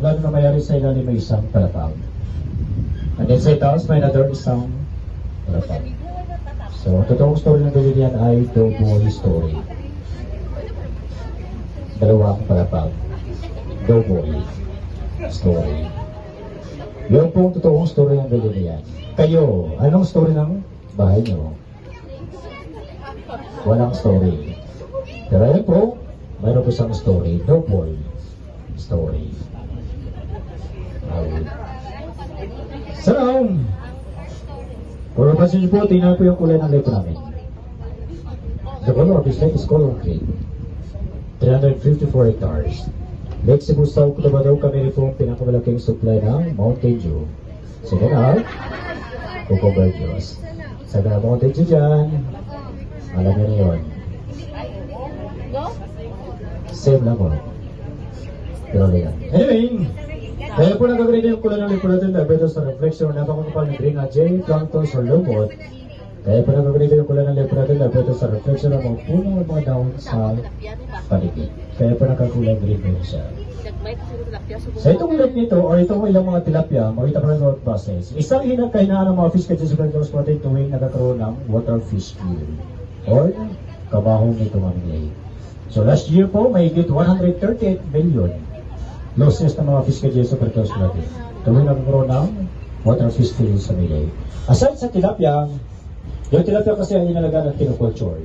Lalo na mayari sa ilalim may isang talapag. And then sa itaas may another isang talapag. So, totoong story ng gawin yan ay Doughboy story. Dalawang talapag. Doughboy story. Yun pong totoong story ng gawin yan. Kayo, anong story ng bahay nyo? Walang story. Pero ayun po, mayroon po isang story. Doughboy story. Salam! Kung napansin niyo po, tingnan po yung kulay ng lipo namin. The color of this lake is color green. 354 hectares. Lake Cebu South Cotabato, kami rin po ang pinakamalaking supply ng Mountain Dew. So then out, Cucumber Juice. Sa Mountain Dew dyan, alam niyo na yun. Same lang po. Pero yan. Anyway, kaya po nagagawin yung kulay ng lipo natin na beto sa reflection na napakapal ng green na J, plankton or lumot. Kaya po nagagawin yung kulay ng lipo natin na beto sa reflection ng mga puno ng mga dahon sa paligid. Kaya po nagkakulay green po siya. Sa itong lake nito o itong ilang mga tilapia, makita pa rin road process. Isang hinagkahinaan ng mga fish catchers sa Pilipinas natin tuwing nagkakaroon ng water fish kill or kabahong nitong aming lake. So last year po, may higit 138 million losses ng mga fish catchers sa Pilipinas natin tuwing nagkakaroon ng water fish kill sa aming lake. Aside sa tilapia, yung tilapia kasi ang inalagaan at kinukulture.